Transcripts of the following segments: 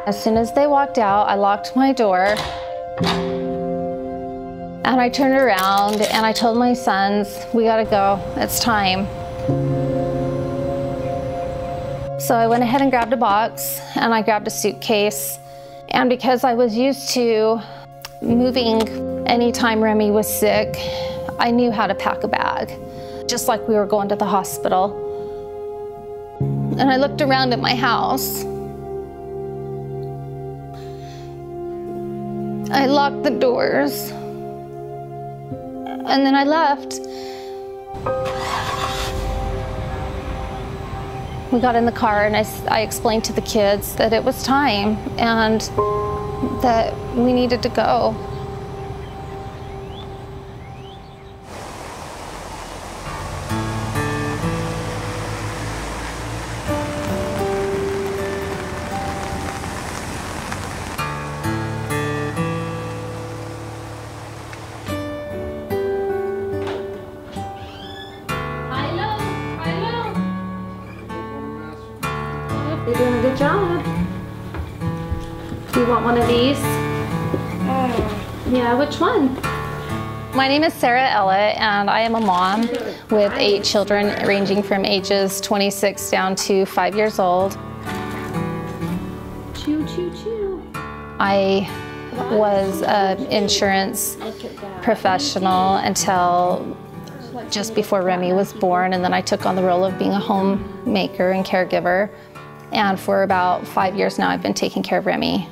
As soon as they walked out, I locked my door and I turned around and I told my sons, we gotta go, it's time. So I went ahead and grabbed a box and I grabbed a suitcase. And because I was used to moving anytime Remi was sick, I knew how to pack a bag, just like we were going to the hospital. And I looked around at my house. I locked the doors. And then I left. We got in the car and I explained to the kids that it was time and that we needed to go. You're doing a good job. Do you want one of these? Yeah, which one? My name is Sarah Ellett and I am a mom with 8 children ranging from ages 26 down to 5 years old. Choo, choo, choo. I was an insurance professional until just before Remi was born, and then I took on the role of being a homemaker and caregiver. And for about 5 years now, I've been taking care of Remi.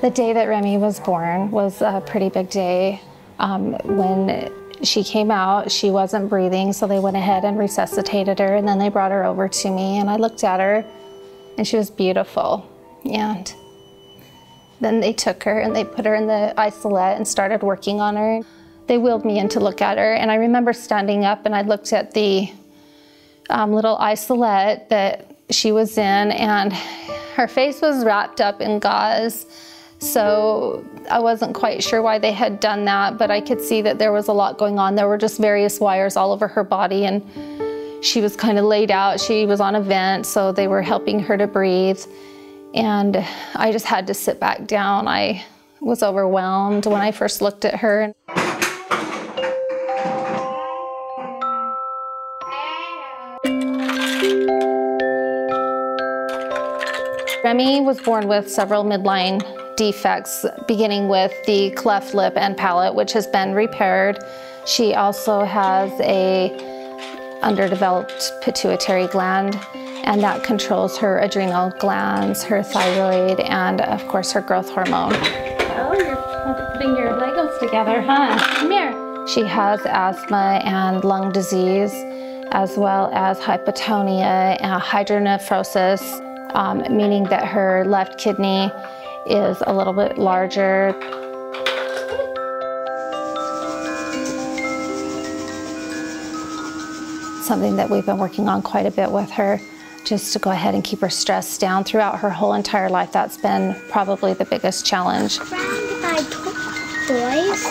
The day that Remi was born was a pretty big day. When she came out, she wasn't breathing, so they went ahead and resuscitated her, and then they brought her over to me, and I looked at her, and she was beautiful. And then they took her, and they put her in the isolette and started working on her. They wheeled me in to look at her, and I remember standing up, and I looked at the little isolette that she was in, and her face was wrapped up in gauze. So I wasn't quite sure why they had done that, but I could see that there was a lot going on. There were just various wires all over her body, and she was kind of laid out. She was on a vent, so they were helping her to breathe. And I just had to sit back down. I was overwhelmed when I first looked at her. Remi was born with several midline defects, beginning with the cleft lip and palate, which has been repaired. She also has a underdeveloped pituitary gland, and that controls her adrenal glands, her thyroid, and of course her growth hormone. Oh, you're putting your Legos together, huh? Come here. She has asthma and lung disease, as well as hypotonia and hydronephrosis, meaning that her left kidney is a little bit larger. Something that we've been working on quite a bit with her, just to go ahead and keep her stress down throughout her whole entire life. That's been probably the biggest challenge. Surrounded by toys.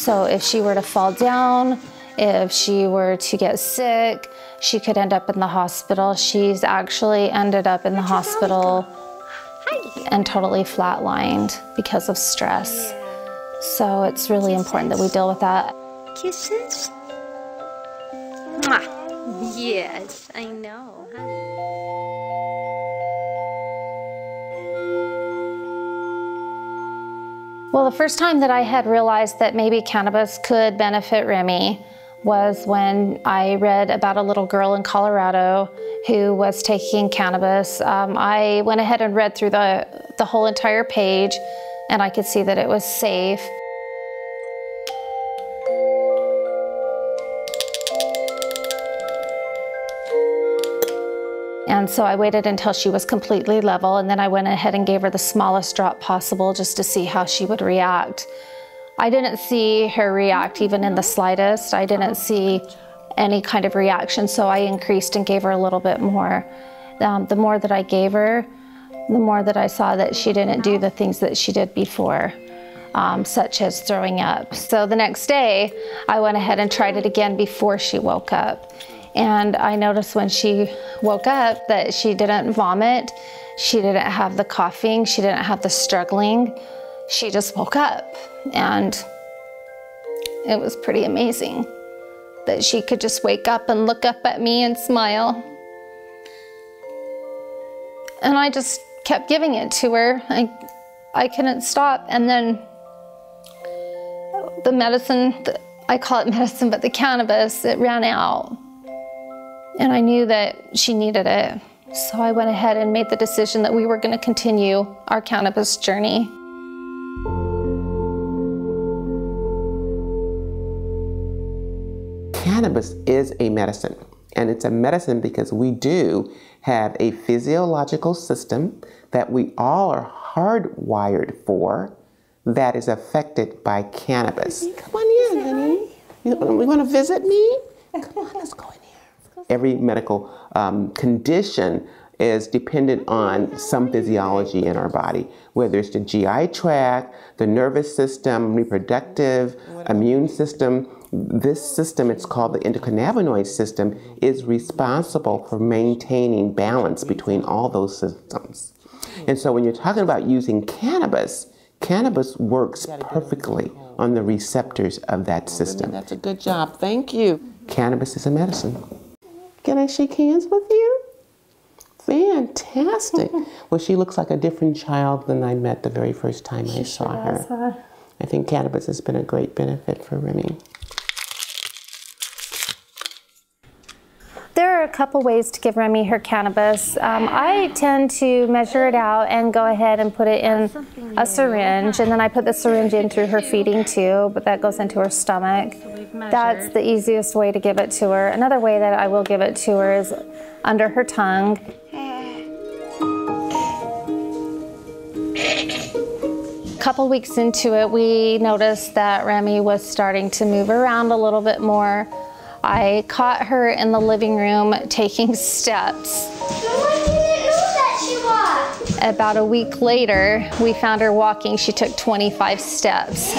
So if she were to fall down, if she were to get sick, she could end up in the hospital. She's actually ended up in the hospital and totally flatlined because of stress. So it's really important that we deal with that. Kisses? Mwah. Yes, I know. Well, the first time that I had realized that maybe cannabis could benefit Remi was when I read about a little girl in Colorado who was taking cannabis. I went ahead and read through the whole entire page, and I could see that it was safe. And so I waited until she was completely level, and then I went ahead and gave her the smallest drop possible just to see how she would react. I didn't see her react even in the slightest. I didn't see any kind of reaction, so I increased and gave her a little bit more. the more that I gave her, the more that I saw that she didn't do the things that she did before, such as throwing up. So the next day, I went ahead and tried it again before she woke up. And I noticed when she woke up that she didn't vomit, she didn't have the coughing, she didn't have the struggling. She just woke up, and it was pretty amazing that she could just wake up and look up at me and smile. And I just kept giving it to her. I couldn't stop. And then the medicine, I call it medicine, but the cannabis, it ran out. And I knew that she needed it. So I went ahead and made the decision that we were going to continue our cannabis journey. Cannabis is a medicine, and it's a medicine because we do have a physiological system that we all are hardwired for that is affected by cannabis. Come on in, honey. You want to visit me? Come on, let's go in here. Every medical condition is dependent on some physiology in our body, whether it's the GI tract, the nervous system, reproductive, immune system. This system, it's called the endocannabinoid system, is responsible for maintaining balance between all those systems. And so when you're talking about using cannabis, cannabis works perfectly on the receptors of that system. That's a good job. Thank you. Cannabis is a medicine. Can I shake hands with you? Fantastic. Well, she looks like a different child than I met the very first time I saw her. I think cannabis has been a great benefit for Remi. There are a couple ways to give Remi her cannabis. I tend to measure it out and go ahead and put it in a syringe, and then I put the syringe in through her feeding tube, but that goes into her stomach. That's the easiest way to give it to her. Another way that I will give it to her is under her tongue. A couple weeks into it, we noticed that Remi was starting to move around a little bit more. I caught her in the living room taking steps. About a week later, we found her walking. She took 25 steps.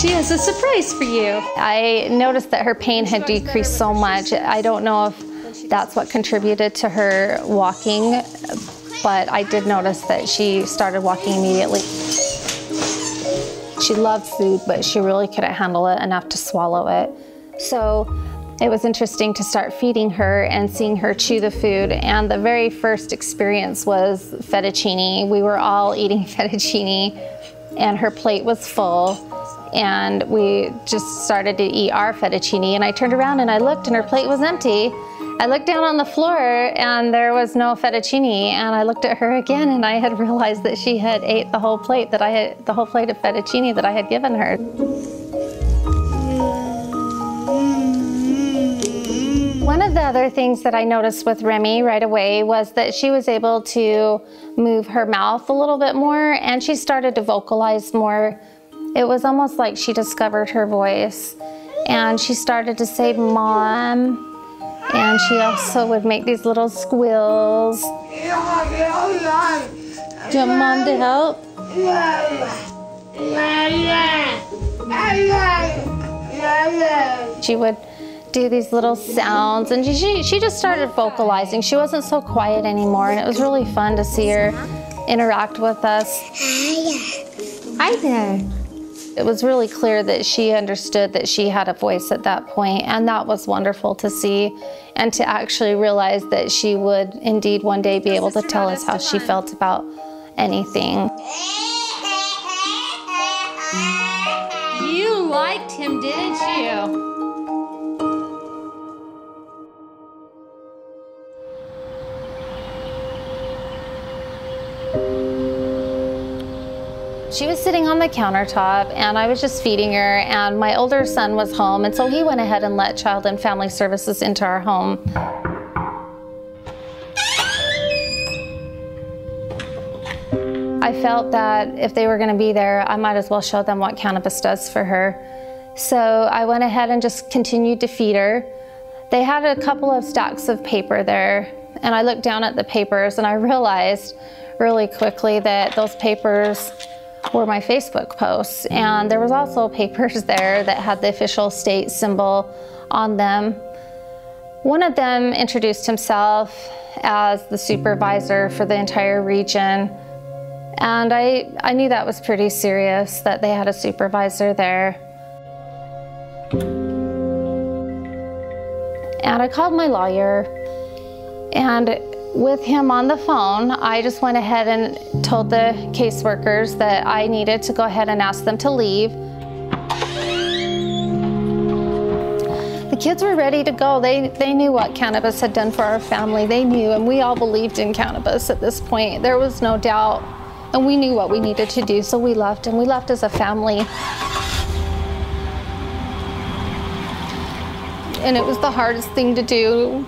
She has a surprise for you. I noticed that her pain had decreased so much. I don't know if that's what contributed to her walking, but I did notice that she started walking immediately. She loved food, but she really couldn't handle it enough to swallow it. So it was interesting to start feeding her and seeing her chew the food. And the very first experience was fettuccine. We were all eating fettuccine, and her plate was full. And we just started to eat our fettuccine. And I turned around and I looked, and her plate was empty. I looked down on the floor, and there was no fettuccine. And I looked at her again, and I had realized that she had ate the whole plate of fettuccine that I had given her. One of the other things that I noticed with Remi right away was that she was able to move her mouth a little bit more, and she started to vocalize more. It was almost like she discovered her voice, and she started to say "Mom," and she also would make these little squeals. Do you want Mom to help? She would do these little sounds, and she just started vocalizing. She wasn't so quiet anymore, and it was really fun to see her interact with us. Hi there. It was really clear that she understood that she had a voice at that point, and that was wonderful to see, and to actually realize that she would indeed one day be able to tell us how she felt about anything. You liked him, didn't you? She was sitting on the countertop, and I was just feeding her, and my older son was home, and so he went ahead and let Child and Family Services into our home. I felt that if they were going to be there, I might as well show them what cannabis does for her. So I went ahead and just continued to feed her. They had a couple of stacks of paper there, And I looked down at the papers and I realized really quickly that those papers were my Facebook posts. And there was also papers there that had the official state symbol on them. One of them introduced himself as the supervisor for the entire region. And I knew that was pretty serious, that they had a supervisor there. And I called my lawyer, and with him on the phone, I just went ahead and told the caseworkers that I needed to go ahead and ask them to leave. The kids were ready to go. They knew what cannabis had done for our family. They knew, and we all believed in cannabis at this point. There was no doubt, and we knew what we needed to do, so we left, and we left as a family. And it was the hardest thing to do,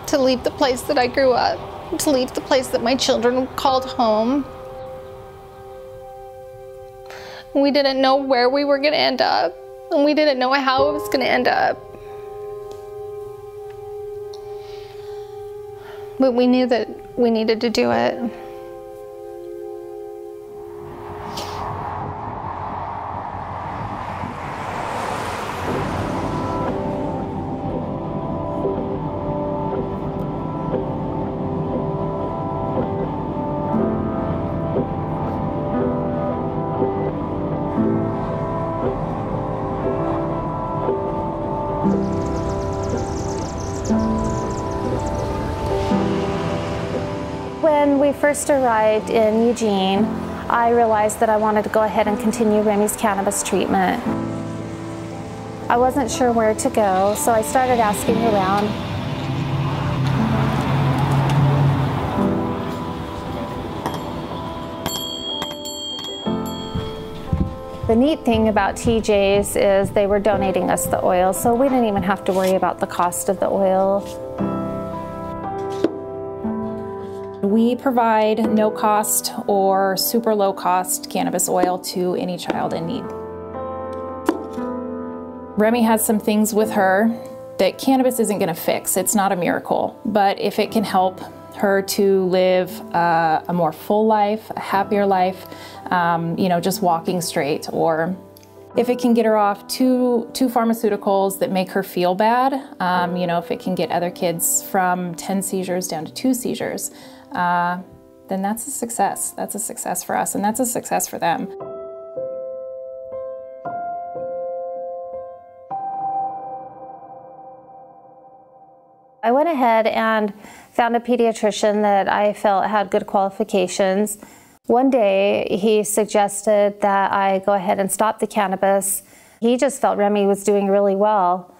to leave the place that I grew up, to leave the place that my children called home. We didn't know where we were gonna end up, and we didn't know how it was gonna end up. But we knew that we needed to do it. When we first arrived in Eugene, I realized that I wanted to go ahead and continue Remi's cannabis treatment. I wasn't sure where to go, so I started asking around. The neat thing about TJ's is they were donating us the oil, so we didn't even have to worry about the cost of the oil. We provide no cost or super low cost cannabis oil to any child in need. Remi has some things with her that cannabis isn't going to fix. It's not a miracle, but if it can help her to live a more full life, a happier life, you know, just walking straight, or if it can get her off two pharmaceuticals that make her feel bad, you know, if it can get other kids from 10 seizures down to 2 seizures, then that's a success. That's a success for us, and that's a success for them. I went ahead and found a pediatrician that I felt had good qualifications. One day he suggested that I go ahead and stop the cannabis. He just felt Remi was doing really well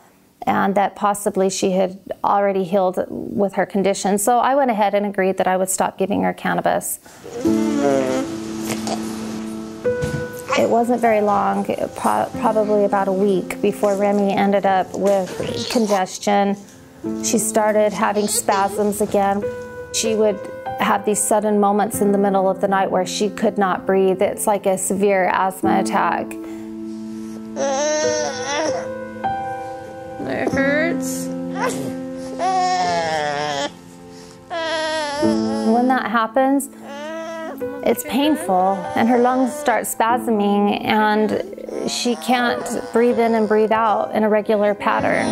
and that possibly she had already healed with her condition. So I went ahead and agreed that I would stop giving her cannabis. It wasn't very long, probably about a week, before Remi ended up with congestion. She started having spasms again. She would have these sudden moments in the middle of the night where she could not breathe. It's like a severe asthma attack. It hurts. When that happens, it's painful, and her lungs start spasming, and she can't breathe in and breathe out in a regular pattern.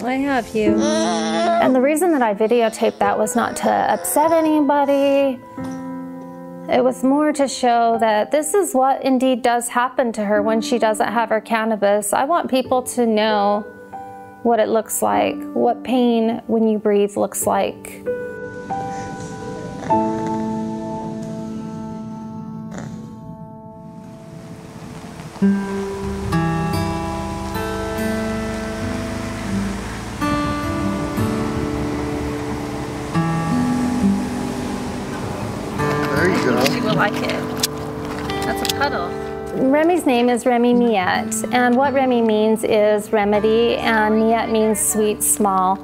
I have you. And the reason that I videotaped that was not to upset anybody. It was more to show that this is what indeed does happen to her when she doesn't have her cannabis. I want people to know what it looks like, what pain when you breathe looks like. She will like it. That's a puddle. Remi's name is Remie Ellett, and what Remi means is remedy, and Ellett means sweet, small.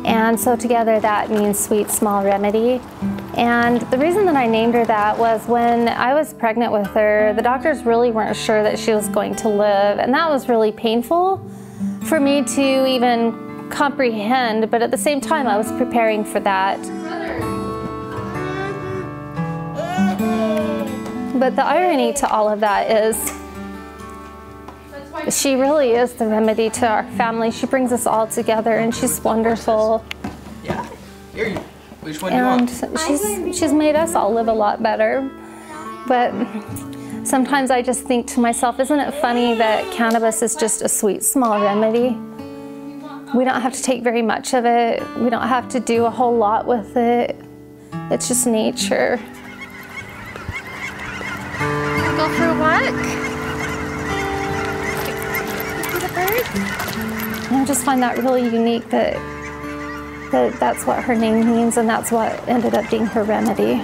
And so together that means sweet, small remedy. And the reason that I named her that was when I was pregnant with her, the doctors really weren't sure that she was going to live, and that was really painful. for me to even comprehend, but at the same time I was preparing for that. But the irony to all of that is she really is the remedy to our family. She brings us all together and she's wonderful. Yeah. Here, which one do you want? And she's made us all live a lot better. But sometimes I just think to myself, isn't it funny that cannabis is just a sweet, small remedy? We don't have to take very much of it. We don't have to do a whole lot with it. It's just nature. Go for a walk? See the bird? And I just find that really unique that that's what her name means, and that's what ended up being her remedy.